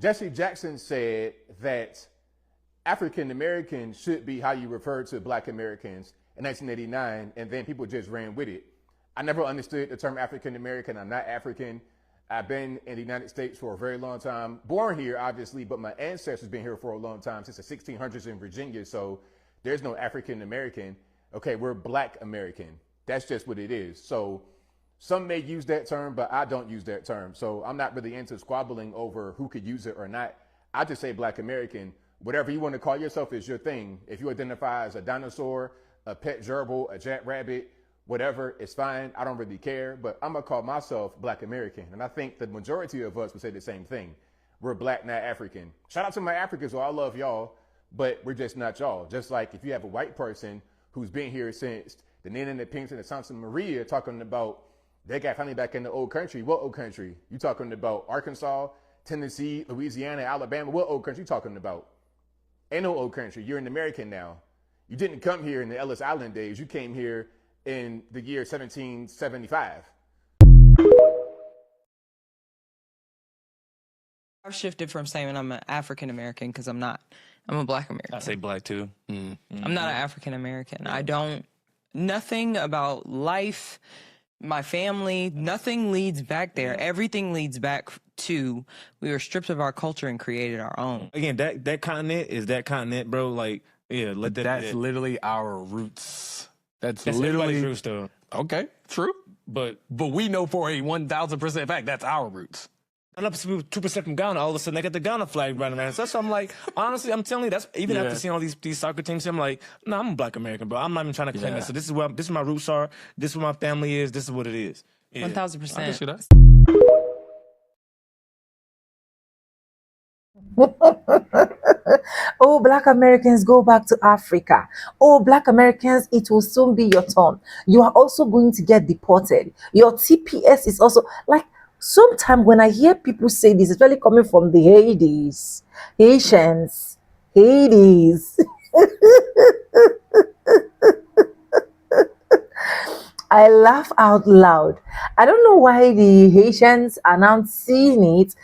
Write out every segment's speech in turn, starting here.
Jesse Jackson said that African Americans should be how you refer to Black Americans in 1989, and then people just ran with it. I never understood the term African American. I'm not African. I've been in the United States for a very long time. Born here, obviously, but my ancestors been here for a long time, since the 1600s in Virginia. So there's no African American. Okay, we're Black American. That's just what it is. So some may use that term, but I don't use that term. So I'm not really into squabbling over who could use it or not. I just say Black American. Whatever you want to call yourself is your thing. If you identify as a dinosaur, a pet gerbil, a jackrabbit, whatever, it's fine. I don't really care, but I'm gonna call myself Black American. And I think the majority of us would say the same thing. We're Black, not African. Shout out to my Africans, I love y'all, but we're just not y'all. Just like if you have a white person who's been here since the Nina and the Pinks and the Santa Maria talking about they got family back in the old country. What old country? You talking about Arkansas, Tennessee, Louisiana, Alabama? What old country you talking about? Ain't no old country. You're an American now. You didn't come here in the Ellis Island days. You came here in the year 1775. I've shifted from saying I'm an African American because I'm not. I'm a Black American. I say Black too. I'm not an African American. I don't. Nothing about life, my family, nothing leads back there. Everything leads back to we were stripped of our culture and created our own. Again, that continent is that continent, bro. Like, yeah, let that. That's literally our roots. That's That's literally everybody's roots, though. Okay, true. But we know for a 1,000% fact that's our roots. I'm up to 2% from Ghana. All of a sudden, they got the Ghana flag running around. So I'm like, honestly, I'm telling you, that's even after seeing all these soccer teams. I'm like, no, I'm a Black American, bro. I'm not even trying to claim that. So this is where my roots are. This is where my family is. This is what it is. Yeah. 1,000%. I can see that. Oh, Black Americans, go back to Africa. Oh, Black Americans, it will soon be your turn. You are also going to get deported. Your TPS is also like, sometimes when I hear people say this, especially coming from the Haitians, I laugh out loud. I don't know why the Haitians are now seeing it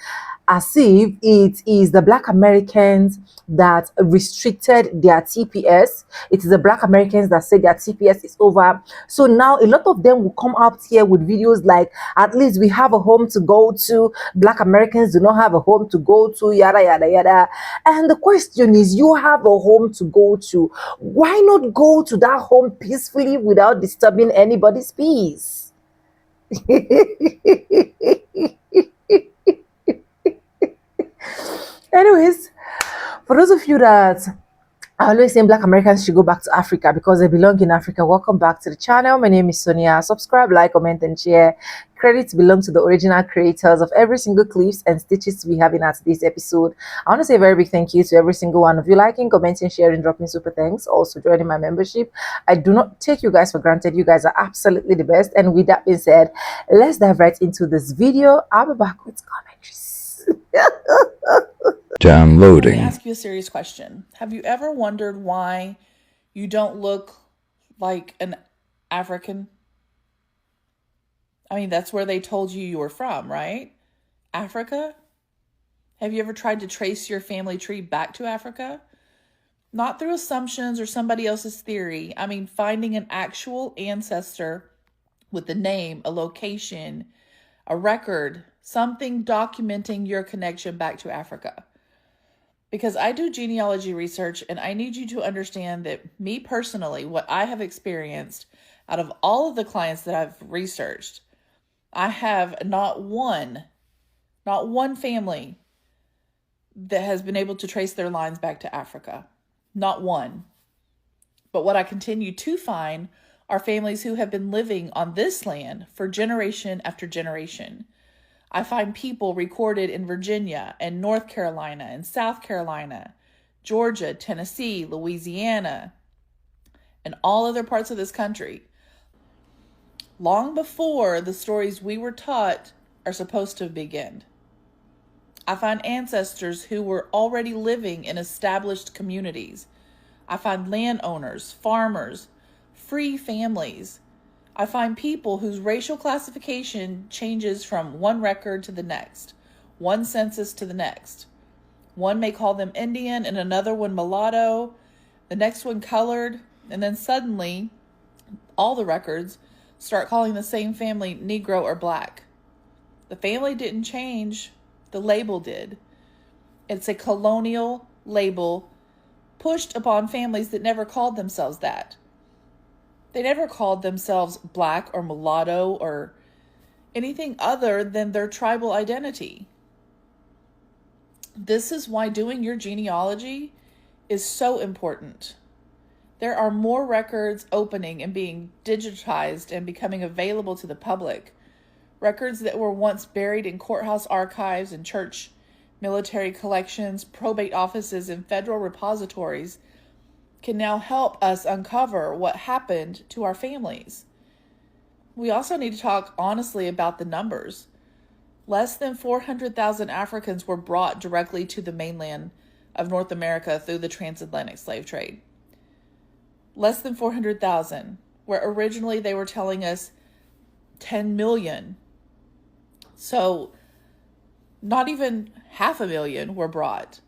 as if it is the Black Americans that restricted their TPS. It is the Black Americans that said their TPS is over. So now a lot of them will come out here with videos like, at least we have a home to go to. Black Americans do not have a home to go to, yada, yada, yada. And the question is, you have a home to go to. Why not go to that home peacefully without disturbing anybody's peace? Anyways, for those of you that are always saying Black Americans should go back to Africa because they belong in Africa, welcome back to the channel. My name is Sonia. Subscribe, like, comment, and share. Credits belong to the original creators of every single clips and stitches we have in at this episode. I want to say a very big thank you to every single one of you liking, commenting, sharing, dropping super thanks, also joining my membership. I do not take you guys for granted. You guys are absolutely the best. And with that being said, let's dive right into this video. I'll be back with commentaries. Downloading. Let me ask you a serious question. Have you ever wondered why you don't look like an African? I mean, that's where they told you were from, right? Africa? Have you ever tried to trace your family tree back to Africa? Not through assumptions or somebody else's theory. I mean, finding an actual ancestor with a name, a location, a record, something documenting your connection back to Africa. Because I do genealogy research, and I need you to understand that me personally, what I have experienced out of all of the clients that I've researched, I have not one family that has been able to trace their lines back to Africa. Not one. But what I continue to find are families who have been living on this land for generation after generation. I find people recorded in Virginia and North Carolina and South Carolina, Georgia, Tennessee, Louisiana, and all other parts of this country, long before the stories we were taught are supposed to begin. I find ancestors who were already living in established communities. I find landowners, farmers, free families. I find people whose racial classification changes from one record to the next, one census to the next. One may call them Indian and another one mulatto, the next one colored, and then suddenly all the records start calling the same family Negro or Black. The family didn't change, the label did. It's a colonial label pushed upon families that never called themselves that. They never called themselves Black or mulatto or anything other than their tribal identity. This is why doing your genealogy is so important. There are more records opening and being digitized and becoming available to the public. Records that were once buried in courthouse archives and church, military collections, probate offices, and federal repositories can now help us uncover what happened to our families. We also need to talk honestly about the numbers. Less than 400,000 Africans were brought directly to the mainland of North America through the transatlantic slave trade. Less than 400,000, where originally they were telling us 10 million. So not even 500,000 were brought.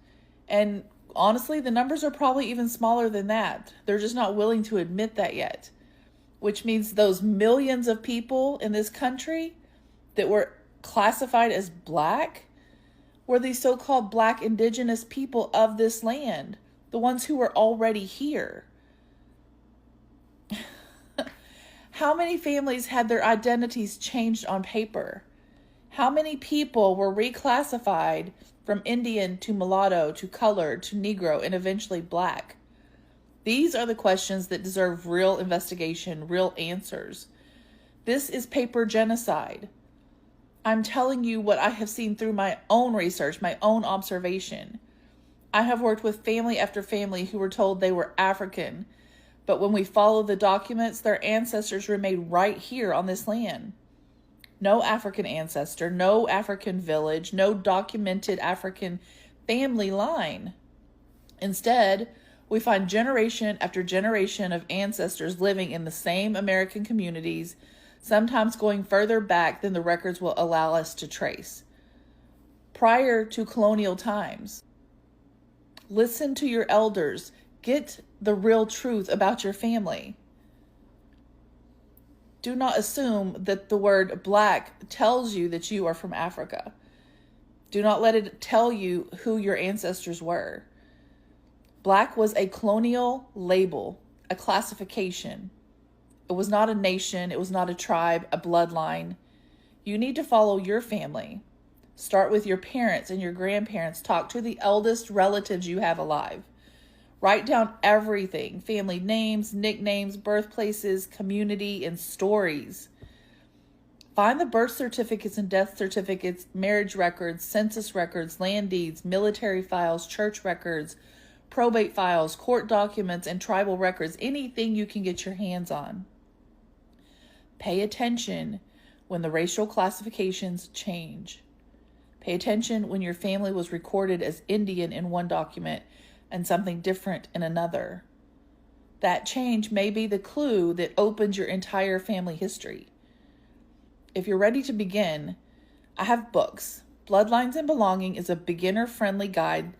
And honestly, the numbers are probably even smaller than that. They're just not willing to admit that yet, which means those millions of people in this country that were classified as Black were the so-called Black indigenous people of this land, the ones who were already here. How many families had their identities changed on paper? How many people were reclassified from Indian to mulatto to colored to Negro and eventually Black? These are the questions that deserve real investigation, real answers. This is paper genocide. I'm telling you what I have seen through my own research, my own observation. I have worked with family after family who were told they were African, but when we follow the documents, their ancestors remained right here on this land. No African ancestor, no African village, no documented African family line. Instead, we find generation after generation of ancestors living in the same American communities, sometimes going further back than the records will allow us to trace. Prior to colonial times, listen to your elders. Get the real truth about your family. Do not assume that the word Black tells you that you are from Africa. Do not let it tell you who your ancestors were. Black was a colonial label, a classification. It was not a nation. It was not a tribe, a bloodline. You need to follow your family. Start with your parents and your grandparents. Talk to the eldest relatives you have alive. Write down everything: family names, nicknames, birthplaces, community, and stories. Find the birth certificates and death certificates, marriage records, census records, land deeds, military files, church records, probate files, court documents, and tribal records, anything you can get your hands on. Pay attention when the racial classifications change. Pay attention when your family was recorded as Indian in one document and something different in another. That change may be the clue that opens your entire family history. If you're ready to begin, I have books. Bloodlines and Belonging is a beginner-friendly guide,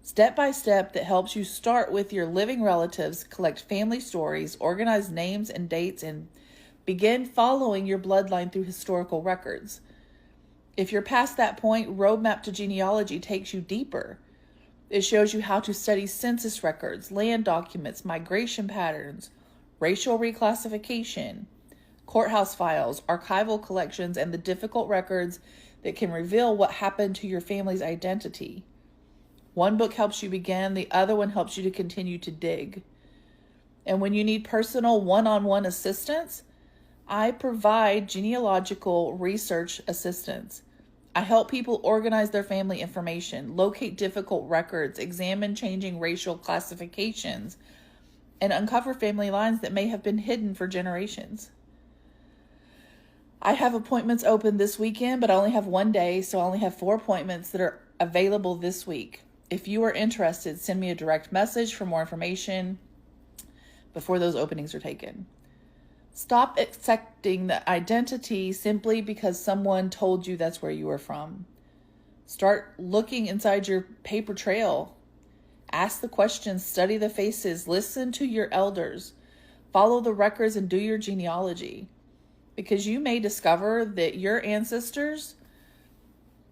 step by step, that helps you start with your living relatives, collect family stories, organize names and dates, and begin following your bloodline through historical records. If you're past that point, Roadmap to Genealogy takes you deeper. It shows you how to study census records, land documents, migration patterns, racial reclassification, courthouse files, archival collections, and the difficult records that can reveal what happened to your family's identity. One book helps you begin, the other one helps you to continue to dig. And when you need personal one-on-one assistance, I provide genealogical research assistance. I help people organize their family information, locate difficult records, examine changing racial classifications, and uncover family lines that may have been hidden for generations. I have appointments open this weekend, but I only have one day, so I only have 4 appointments that are available this week. If you are interested, send me a direct message for more information before those openings are taken. Stop accepting the identity simply because someone told you that's where you are from. Start looking inside your paper trail. Ask the questions, study the faces, listen to your elders, follow the records, and do your genealogy. Because you may discover that your ancestors,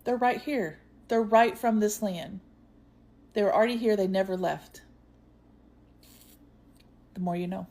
they're right here. They're right from this land. They were already here, they never left. The more you know.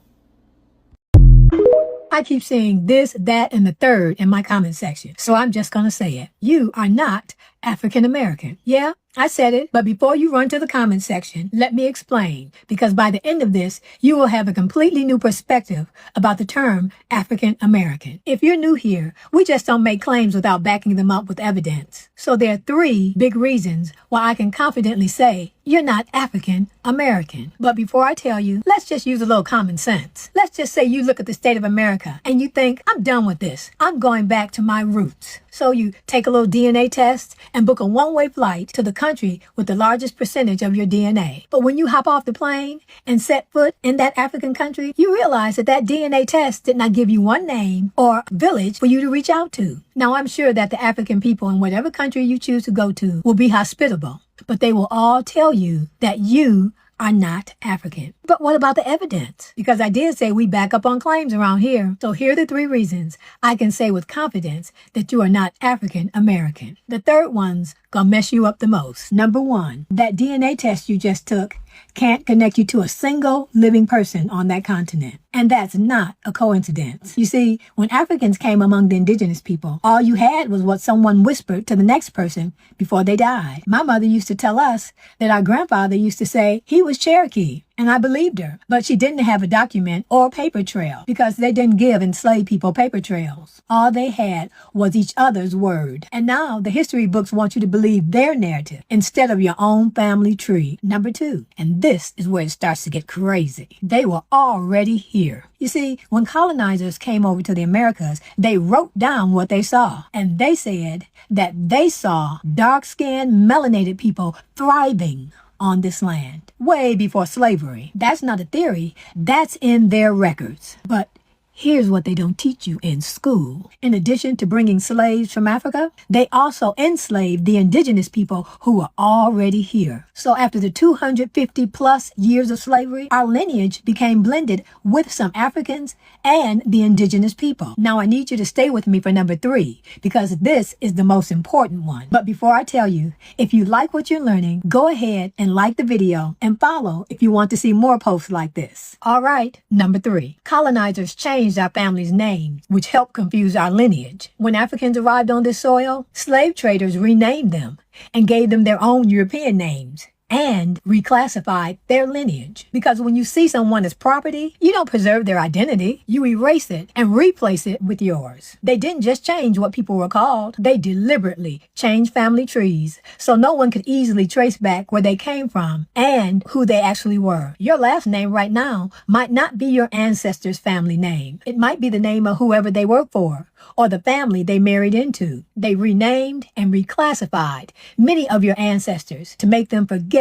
I keep saying this, that, and the third in my comment section, so I'm just gonna say it. You are not African American. Yeah, I said it, but before you run to the comment section, let me explain, because by the end of this, you will have a completely new perspective about the term African American. If you're new here, we just don't make claims without backing them up with evidence. So there are 3 big reasons why I can confidently say you're not African American. But before I tell you, let's just use a little common sense. Let's just say you look at the state of America and you think, I'm done with this. I'm going back to my roots. So you take a little DNA test and book a one-way flight to the country with the largest percentage of your DNA. But when you hop off the plane and set foot in that African country, you realize that that DNA test did not give you one name or village for you to reach out to. Now, I'm sure that the African people in whatever country you choose to go to will be hospitable, but they will all tell you that you are not African. But what about the evidence? Because I did say we back up on claims around here. So here are the 3 reasons I can say with confidence that you are not African American. The third one's gonna mess you up the most. Number 1, that DNA test you just took can't connect you to a single living person on that continent. And that's not a coincidence. You see, when Africans came among the indigenous people, all you had was what someone whispered to the next person before they died. My mother used to tell us that our grandfather used to say he was Cherokee. And I believed her, but she didn't have a document or a paper trail because they didn't give enslaved people paper trails. All they had was each other's word. And now the history books want you to believe their narrative instead of your own family tree. Number 2, and this is where it starts to get crazy. They were already here. You see, when colonizers came over to the Americas, they wrote down what they saw. And they said that they saw dark-skinned, melanated people thriving on this land way before slavery. That's not a theory. That's in their records. But here's what they don't teach you in school. In addition to bringing slaves from Africa, they also enslaved the indigenous people who were already here. So after the 250 plus years of slavery, our lineage became blended with some Africans and the indigenous people. Now I need you to stay with me for number 3, because this is the most important one. But before I tell you, if you like what you're learning, go ahead and like the video and follow if you want to see more posts like this. All right, number 3. Colonizers changed our family's names, which helped confuse our lineage. When Africans arrived on this soil, slave traders renamed them and gave them their own European names and reclassified their lineage. Because when you see someone as property, you don't preserve their identity. You erase it and replace it with yours. They didn't just change what people were called. They deliberately changed family trees so no one could easily trace back where they came from and who they actually were. Your last name right now might not be your ancestors' family name. It might be the name of whoever they worked for or the family they married into. They renamed and reclassified many of your ancestors to make them forget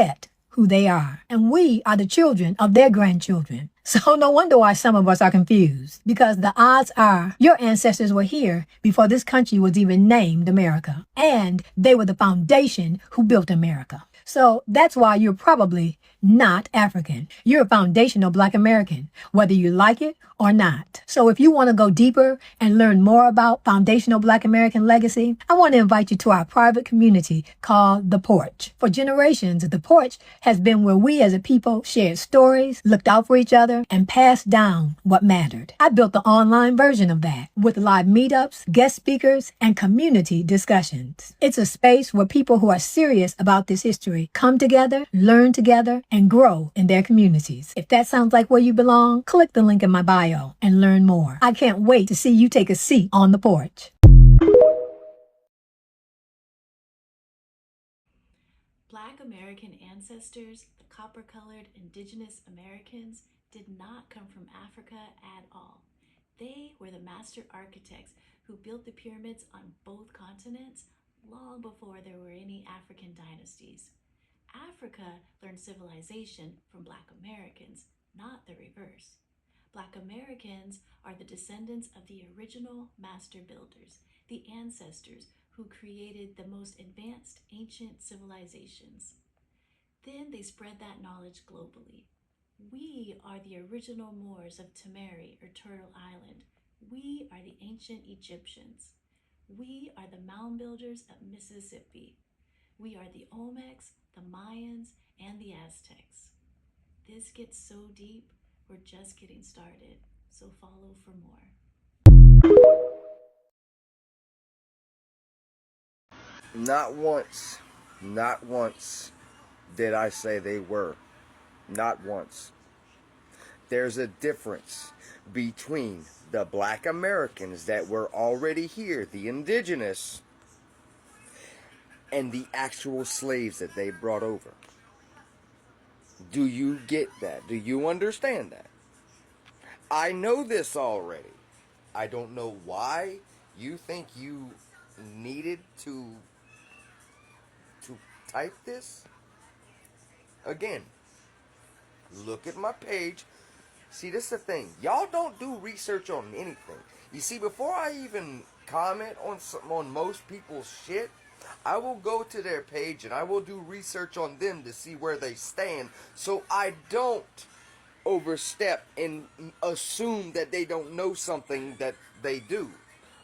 who they are. And we are the children of their grandchildren. So no wonder why some of us are confused, because the odds are your ancestors were here before this country was even named America. And they were the foundation who built America. So that's why you're probably not African. You're a foundational Black American, whether you like it or not. So if you want to go deeper and learn more about foundational Black American legacy, I want to invite you to our private community called The Porch. For generations, The Porch has been where we as a people shared stories, looked out for each other, and passed down what mattered. I built the online version of that with live meetups, guest speakers, and community discussions. It's a space where people who are serious about this history come together, learn together, and grow in their communities. If that sounds like where you belong, click the link in my bio and learn more. I can't wait to see you take a seat on the porch. Black American ancestors, the copper-colored indigenous Americans, did not come from Africa at all. They were the master architects who built the pyramids on both continents long before there were any African dynasties. Africa learned civilization from Black Americans, not the reverse. Black Americans are the descendants of the original master builders, the ancestors who created the most advanced ancient civilizations. Then they spread that knowledge globally. We are the original Moors of Temeri or Turtle Island. We are the ancient Egyptians. We are the mound builders of Mississippi. We are the Olmecs, the Mayans, and the Aztecs. This gets so deep, we're just getting started, so follow for more. Not once did I say they were. Not once. There's a difference between the black Americans that were already here, the indigenous, and the actual slaves that they brought over. Do you get that? Do you understand that? I know this already. I don't know why you think you needed to type this. Again, look at my page. See, this is the thing. Y'all don't do research on anything. You see, before I even comment on most people's shit, I will go to their page and I will do research on them to see where they stand, so I don't overstep and assume that they don't know something that they do.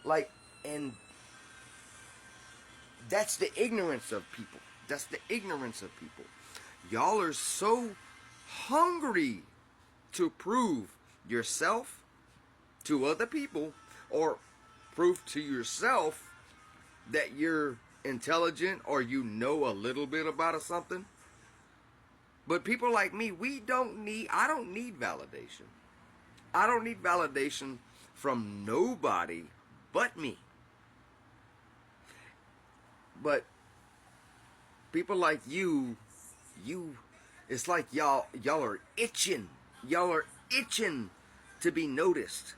Like, and that's the ignorance of people. That's the ignorance of people. Y'all are so hungry to prove yourself to other people, or prove to yourself that you're intelligent or you know a little bit about something. But people like me, I don't need validation. I don't need validation from nobody but me. But people like you, it's like y'all are itching. Y'all are itching to be noticed.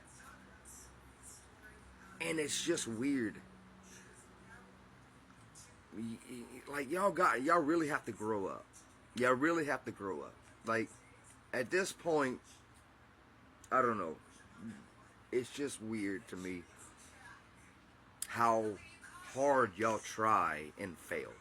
And it's just weird. Like, y'all really have to grow up. Y'all really have to grow up. Like, at this point, I don't know. It's just weird to me how hard y'all try and fail.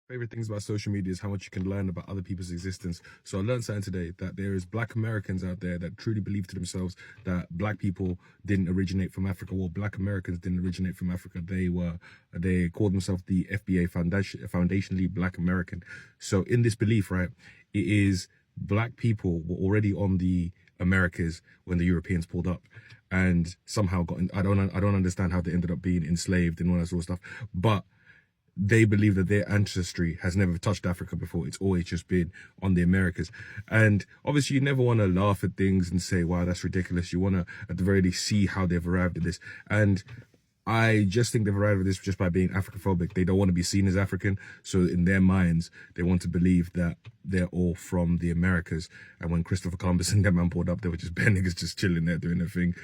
Favorite things about social media is how much you can learn about other people's existence. So I learned something today, that there is black Americans out there that truly believe to themselves that black people didn't originate from Africa. Well, black Americans didn't originate from Africa. They called themselves the FBA, foundationally black American. So in this belief, right, it is black people were already on the Americas when the Europeans pulled up, and somehow I don't understand how they ended up being enslaved and all that sort of stuff, but they believe that their ancestry has never touched Africa before. It's always just been on the Americas. And obviously you never want to laugh at things and say, wow, that's ridiculous. You want to, at the very least, see how they've arrived at this. And I just think they've arrived at this just by being Africophobic. They don't want to be seen as African. So in their minds, they want to believe that they're all from the Americas. And when Christopher Columbus and that man pulled up, they were just bare niggas just chilling there doing their thing.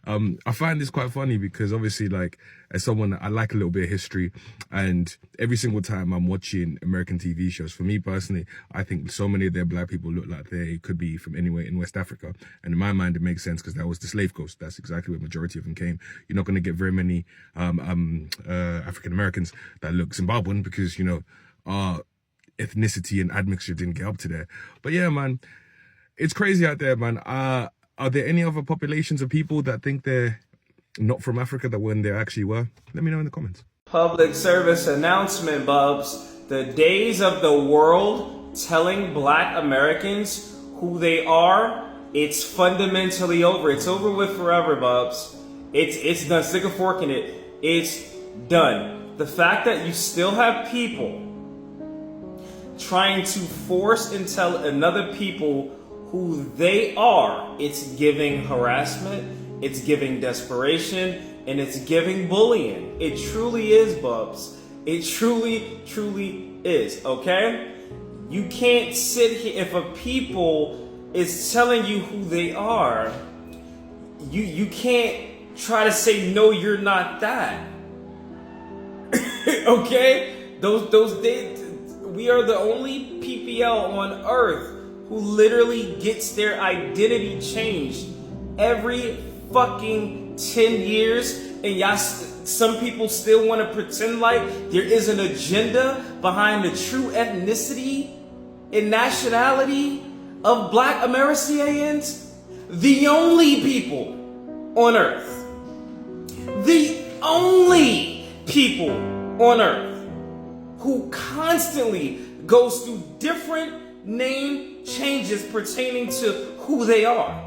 I find this quite funny because obviously, like, as someone, I like a little bit of history, and every single time I'm watching American TV shows, for me personally, I think so many of their black people look like they could be from anywhere in West Africa. And in my mind, it makes sense because that was the slave coast. That's exactly where the majority of them came. You're not going to get very many African Americans that look Zimbabwean because, you know, our ethnicity and admixture didn't get up to there. But yeah, man, it's crazy out there, man. Are there any other populations of people that think they're not from Africa that when they actually were? Let me know in the comments. Public service announcement, Bubs. The days of the world telling black Americans who they are, it's fundamentally over. It's over with forever, Bubs. It's done. Stick a fork in it. It's done. The fact that you still have people trying to force and tell another people who they are, it's giving harassment, it's giving desperation, and it's giving bullying. It truly is, Bubs. It truly, truly is, okay? You can't sit here, if a people is telling you who they are, you can't try to say, no, you're not that. Okay? Those days, we are the only PPL on earth who literally gets their identity changed every fucking 10 years, and y'all Some people still want to pretend like there is an agenda behind the true ethnicity and nationality of Black Americans. The only people on earth, the only people on earth who constantly goes through different name changes pertaining to who they are.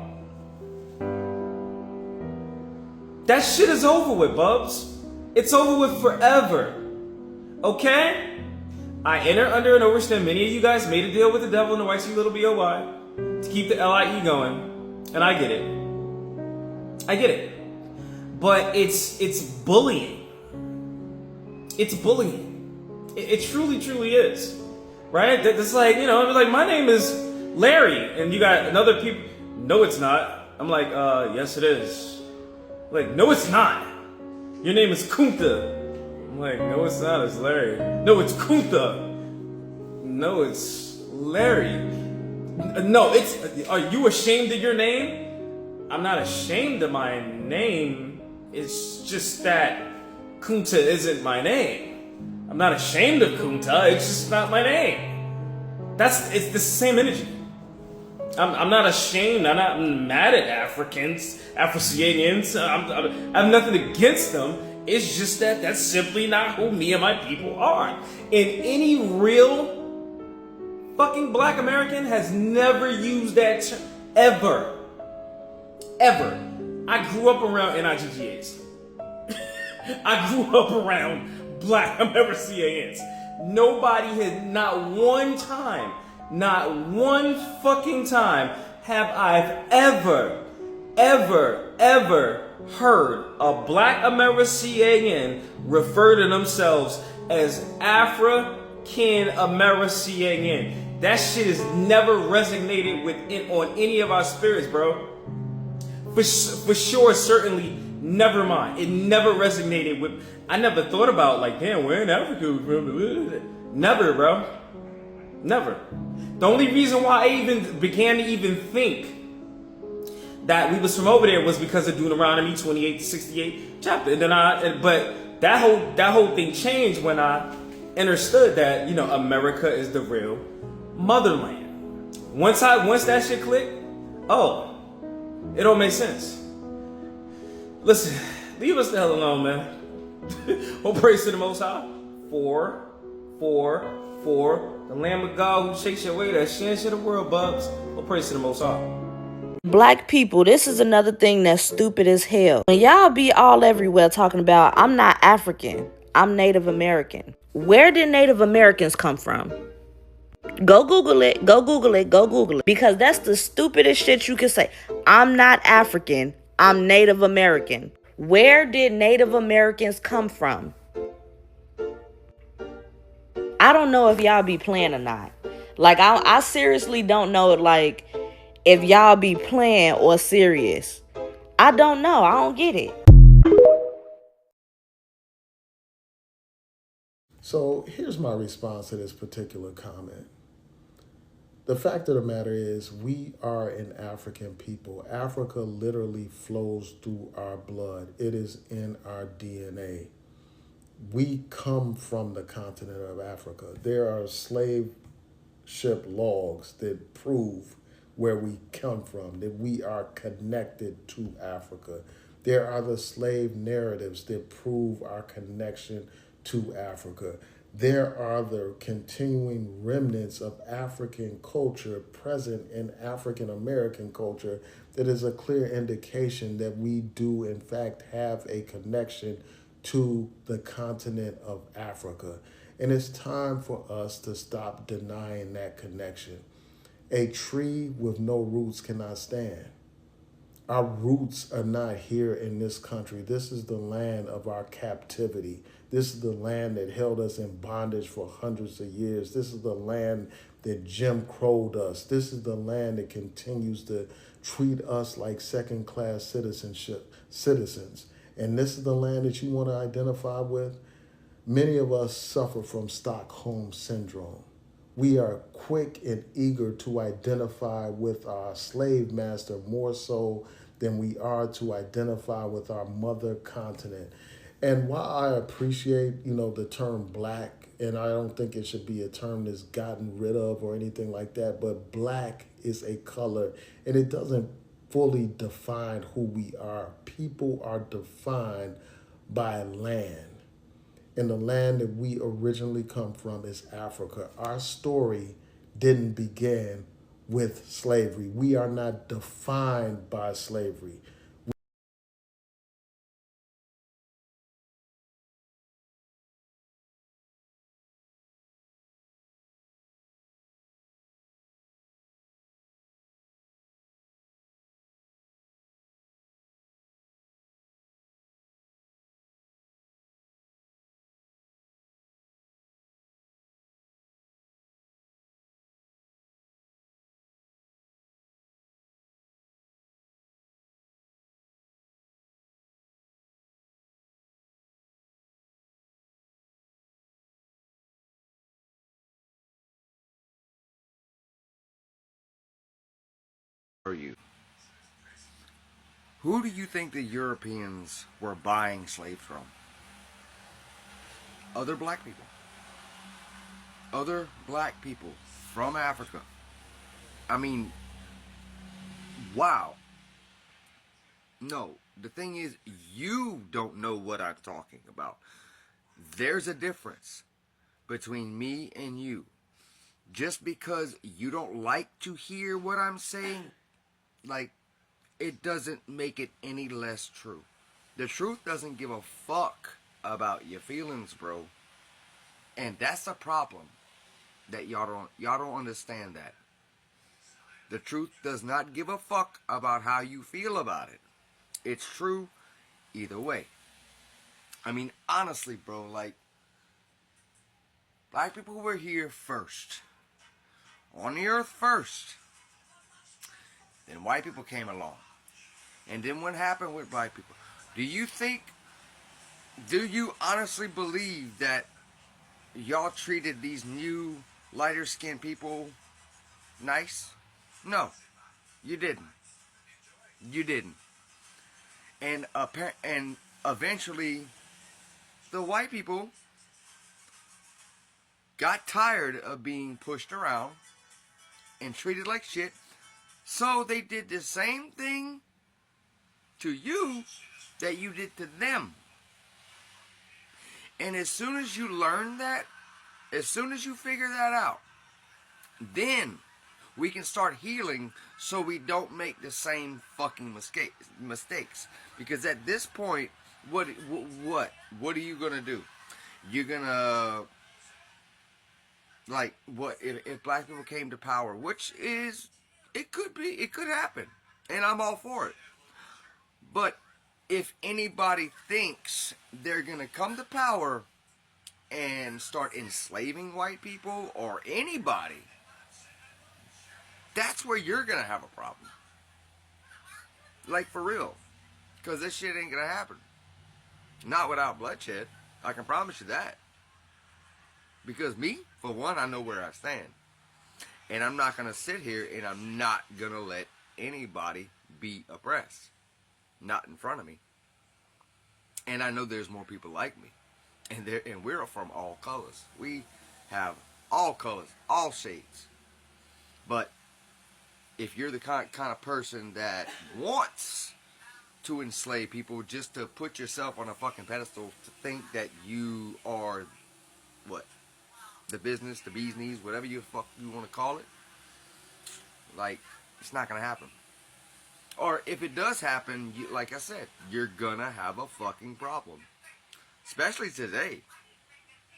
That shit is over with, Bubs. It's over with forever. Okay? I enter under and understand many of you guys made a deal with the devil and the white little BOY to keep the LIE going. And I get it. I get it. But it's bullying. It's bullying. It truly, truly is. Right? It's like, you know, like my name is Larry and you got another people. No, it's not. I'm like, yes, it is. Like, no, it's not. Your name is Kunta. I'm like, no, it's not. It's Larry. No, it's Kunta. No, it's Larry. No, it's. Are you ashamed of your name? I'm not ashamed of my name. It's just that Kunta isn't my name. I'm not ashamed of Kunta. It's just not my name. It's the same energy. I'm not ashamed. I'm not mad at Africans, Afro-Asians. I have nothing against them. It's just that that's simply not who me and my people are. And any real fucking Black American has never used that term. Ever. Ever. I grew up around NIGGAs. I grew up around Black Americans. Nobody had, not one time, not one fucking time have I ever heard a Black American refer to themselves as African American. That shit has never resonated on any of our spirits, bro. For sure, certainly, never mind. It never resonated with. I never thought about like, damn, where in Africa? Never, bro. Never. The only reason why I even began to even think that we was from over there was because of Deuteronomy 28 to 68 chapter. And then but that whole thing changed when I understood that, you know, America is the real motherland. Once that shit clicked, it don't make sense. Listen, leave us the hell alone, man. Oh, praise to the Most High. For the Lamb of God who shakes your way, that shit of the world, Bubs. Oh, praise to the Most High. Black people, this is another thing that's stupid as hell. When y'all be all everywhere talking about, I'm not African, I'm Native American. Where did Native Americans come from? Go Google it, go Google it, go Google it. Because that's the stupidest shit you can say. I'm not African, I'm Native American. Where did Native Americans come from? I don't know if y'all be playing or not. Like, I seriously don't know, like, if y'all be playing or serious. I don't know. I don't get it. So here's my response to this particular comment. The fact of the matter is we are an African people. Africa literally flows through our blood. It is in our DNA. We come from the continent of Africa. There are slave ship logs that prove where we come from, that we are connected to Africa. There are the slave narratives that prove our connection to Africa. There are the continuing remnants of African culture present in African American culture that is a clear indication that we do in fact have a connection to the continent of Africa. And it's time for us to stop denying that connection. A tree with no roots cannot stand. Our roots are not here in this country. This is the land of our captivity. This is the land that held us in bondage for hundreds of years. This is the land that Jim Crowed us. This is the land that continues to treat us like second-class citizens. And this is the land that you want to identify with. Many of us suffer from Stockholm Syndrome. We are quick and eager to identify with our slave master more so than we are to identify with our mother continent. And while I appreciate, the term black, and I don't think it should be a term that's gotten rid of or anything like that, but black is a color and it doesn't fully define who we are. People are defined by land. And the land that we originally come from is Africa. Our story didn't begin with slavery. We are not defined by slavery. Are you? Who do you think the Europeans were buying slaves from? Other black people. Other black people from Africa. I mean, wow. No, the thing is, you don't know what I'm talking about. There's a difference between me and you. Just because you don't like to hear what I'm saying, like, it doesn't make it any less true. The truth doesn't give a fuck about your feelings, bro. And that's a problem that y'all don't understand that. The truth does not give a fuck about how you feel about it. It's true either way. I mean, honestly, bro, like, black people were here first. On the earth first. Then white people came along. And then what happened with black people? Do you honestly believe that y'all treated these new lighter skinned people nice? No, you didn't. You didn't. And eventually, the white people got tired of being pushed around and treated like shit. So they did the same thing to you that you did to them. And as soon as you learn that, as soon as you figure that out, then we can start healing so we don't make the same fucking mistakes. Because at this point, what are you gonna do? You're gonna, like, what if black people came to power, which is, it could happen, and I'm all for it. But if anybody thinks they're gonna come to power and start enslaving white people or anybody, that's where you're gonna have a problem. Like, for real. Because this shit ain't gonna happen. Not without bloodshed. I can promise you that. Because me, for one, I know where I stand. And I'm not gonna sit here and I'm not gonna let anybody be oppressed. Not in front of me. And I know there's more people like me. And we're from all colors. We have all colors, all shades. But if you're the kind of person that wants to enslave people just to put yourself on a fucking pedestal, to think that you are, what, the business, the bee's knees, whatever you fuck you want to call it, like, it's not gonna happen. Or if it does happen, like I said, you're gonna have a fucking problem. Especially today.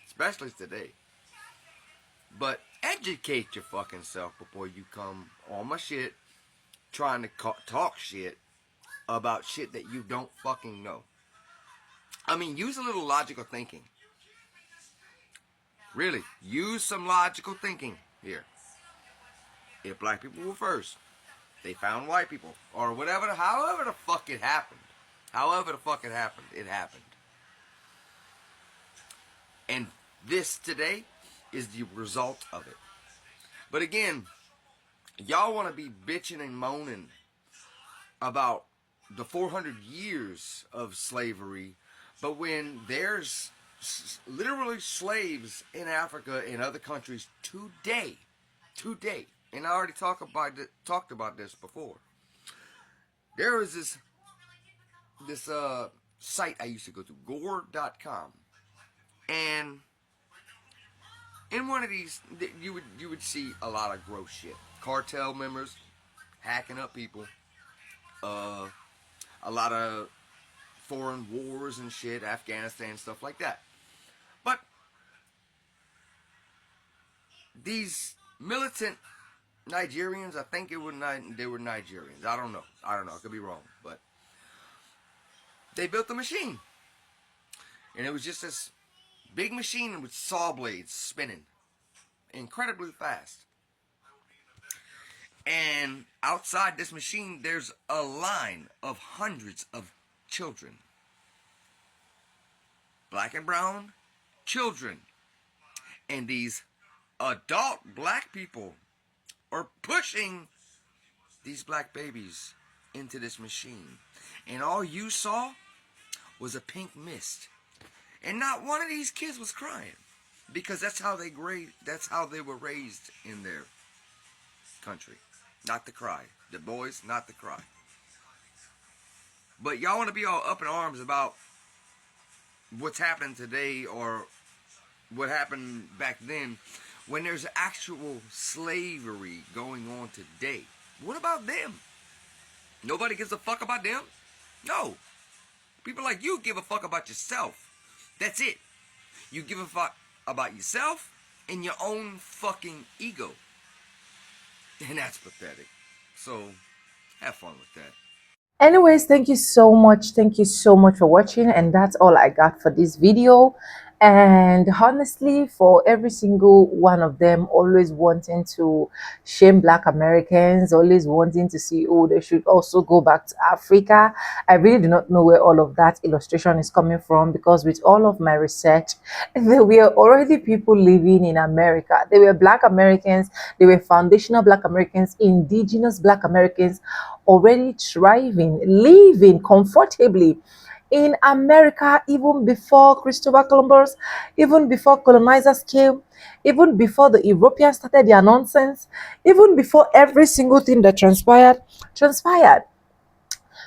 Especially today. But educate your fucking self before you come on my shit trying to talk shit about shit that you don't fucking know. I mean, use a little logical thinking. Really, use some logical thinking here. If black people were first, they found white people, or whatever, however the fuck it happened. However the fuck it happened, it happened. And this today is the result of it. But again, y'all want to be bitching and moaning about the 400 years of slavery, But when there's literally slaves in Africa and other countries today, and I already talked about this before. There was this site I used to go to, gore.com, and in one of these, you would see a lot of gross shit. Cartel members hacking up people, a lot of foreign wars and shit, Afghanistan, stuff like that. But these militant Nigerians, I think they were Nigerians. I don't know. I could be wrong, but they built the machine, and it was just this big machine with saw blades spinning incredibly fast. And outside this machine, there's a line of hundreds of children, black and brown children, and these adult black people are pushing these black babies into this machine. And all you saw was a pink mist. And not one of these kids was crying, because that's how they were raised in their country. Not to cry. The boys, not to cry. But y'all want to be all up in arms about what's happening today or what happened back then, when there's actual slavery going on today. What about them? Nobody gives a fuck about them? No. People like you give a fuck about yourself. That's it. You give a fuck about yourself and your own fucking ego. And that's pathetic. So, have fun with that. Anyways, thank you so much. Thank you so much for watching. And that's all I got for this video. And honestly, for every single one of them always wanting to shame Black Americans, always wanting to see, oh, they should also go back to Africa, I really do not know where all of that illustration is coming from, because with all of my research, there were already people living in America. They were Black Americans, they were foundational Black Americans, indigenous Black Americans, already thriving, living comfortably in America, even before Christopher Columbus, even before colonizers came, even before the Europeans started their nonsense, even before every single thing that transpired.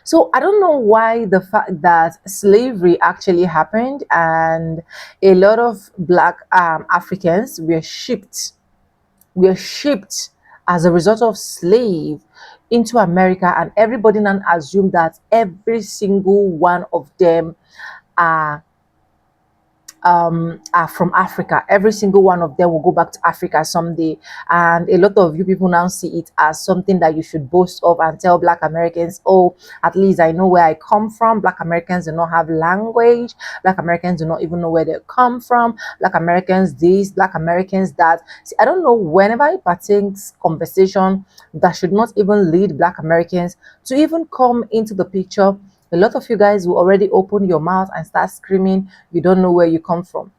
So I don't know why the fact that slavery actually happened and a lot of Black Africans were shipped as a result of slave into America, and everybody now assumed that every single one of them are from Africa. Every single one of them will go back to Africa someday. And a lot of you people now see it as something that you should boast of and tell Black Americans, oh, at least I know where I come from. Black Americans do not have language. Black Americans do not even know where they come from. Black Americans this, Black Americans that. See, I don't know, whenever it pertains conversation that should not even lead Black Americans to even come into the picture, a lot of you guys will already open your mouth and start screaming, you don't know where you come from.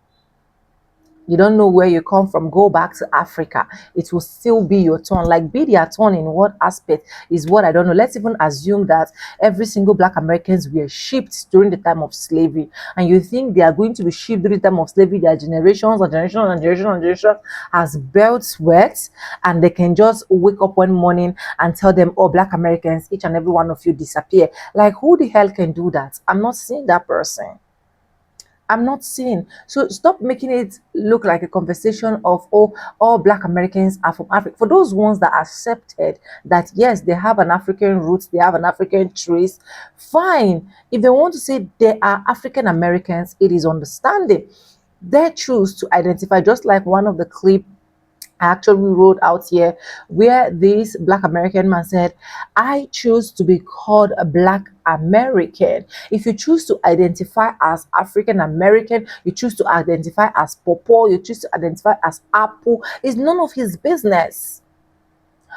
You don't know where you come from. Go back to Africa. It will still be your turn. Like, be their turn in what aspect is what I don't know. Let's even assume that every single Black Americans were shipped during the time of slavery. And you think they are going to be shipped during the time of slavery. Their generations and generations and generations and generations as belts wet. And they can just wake up one morning and tell them, oh, Black Americans, each and every one of you disappear. Like, who the hell can do that? I'm not seeing that person. I'm not seeing. So stop making it look like a conversation of, oh, all Black Americans are from Africa. For those ones that accepted that, yes, they have an African roots, they have an African trace, fine. If they want to say they are African Americans, it is understanding. They choose to identify, just like one of the clip I actually wrote out here, where this Black American man said, I choose to be called a Black American. If you choose to identify as African American, you choose to identify as Popo, you choose to identify as Apple, it's none of his business.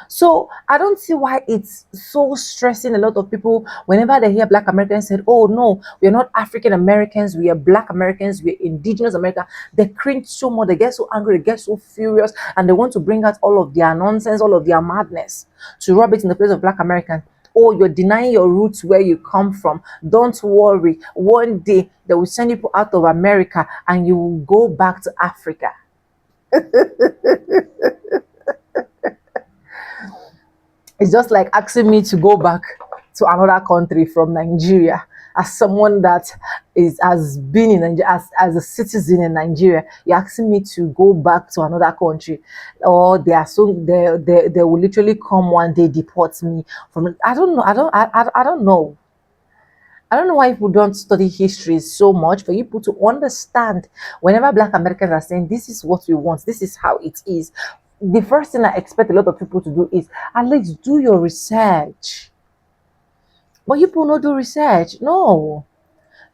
So I don't see why it's so stressing a lot of people whenever they hear Black Americans said, oh no, we're not African Americans, we are Black Americans, we're indigenous America. They cringe so much, they get so angry, they get so furious, and they want to bring out all of their nonsense, all of their madness to rub it in the place of Black Americans. oh, you're denying your roots where you come from. Don't worry. One day they will send you out of America and you will go back to Africa. It's just like asking me to go back to another country from Nigeria. As someone that has been in Nigeria, as a citizen in Nigeria, you're asking me to go back to another country, or they will literally come one day deport me from. I don't know. I don't know. I don't know why people don't study history so much, for people to understand whenever Black Americans are saying this is what we want, this is how it is. The first thing I expect a lot of people to do is at least do your research. But you people not do research. No.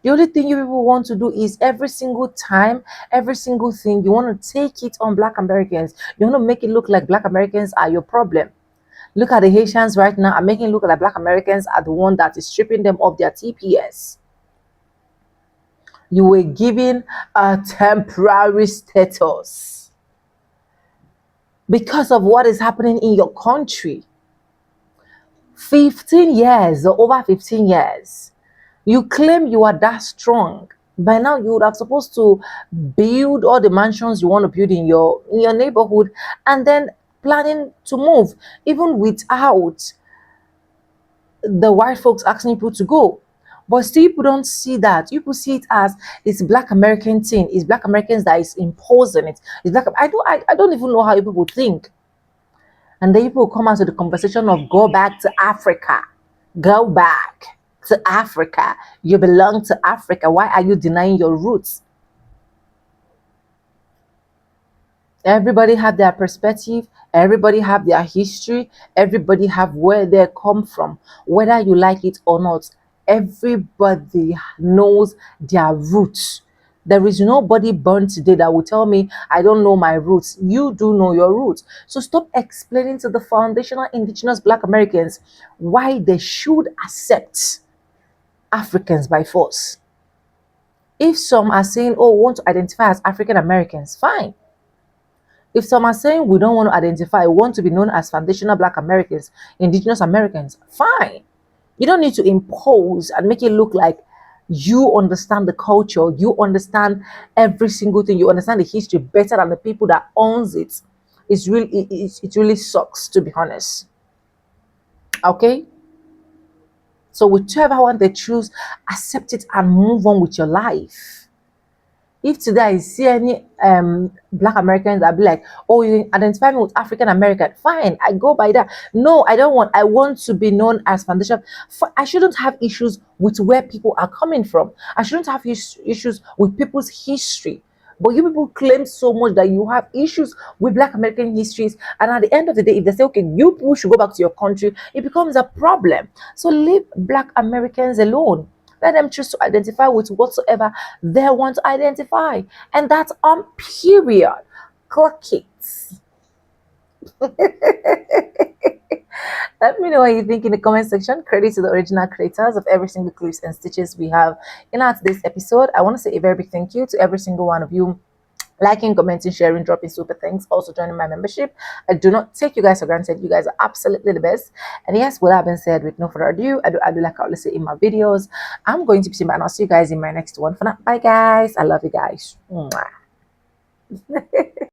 The only thing you people want to do is every single time, every single thing, you want to take it on Black Americans. You want to make it look like Black Americans are your problem. Look at the Haitians right now. I'm making it look like Black Americans are the one that is stripping them of their TPS. You were given a temporary status because of what is happening in your country. 15 years or over 15 years. You claim you are that strong. By now, you would have supposed to build all the mansions you want to build in your neighborhood, and then planning to move, even without the white folks asking people to go. But still, people don't see that. People see it as it's Black American thing. It's Black Americans that is imposing it. It's Black. I don't even know how people think. And then people come out to the conversation of go back to Africa. Go back to Africa. You belong to Africa. Why are you denying your roots? Everybody have their perspective. Everybody have their history. Everybody have where they come from. Whether you like it or not, everybody knows their roots. There is nobody born today that will tell me I don't know my roots. You do know your roots. So stop explaining to the foundational indigenous Black Americans why they should accept Africans by force. If some are saying, oh, want to identify as African Americans, fine. If some are saying we don't want to identify, we want to be known as foundational Black Americans, indigenous Americans, fine. You don't need to impose and make it look like you understand the culture, you understand every single thing, you understand the history better than the people that owns it. It really sucks, to be honest. Okay? So whichever one they choose, accept it and move on with your life. If today I see any Black Americans that be like, oh, you identify me with African American, fine, I go by that. No, I don't want. I want to be known as foundation. I shouldn't have issues with where people are coming from. I shouldn't have issues with people's history. But you people claim so much that you have issues with Black American histories. And at the end of the day, if they say, okay, you people should go back to your country, it becomes a problem. So leave Black Americans alone. Let them choose to identify with whatsoever they want to identify. And that's on period. Clock it. Let me know what you think in the comment section. Credit to the original creators of every single clips and stitches we have in our today's episode. I want to say a very big thank you to every single one of you. Liking, commenting, sharing, dropping super thanks. Also joining my membership. I do not take you guys for granted. You guys are absolutely the best. And yes, with that being said, with no further ado, I do like I always say in my videos, I'm going to be seeing, and I'll see you guys in my next one. For now, bye guys. I love you guys. Mwah.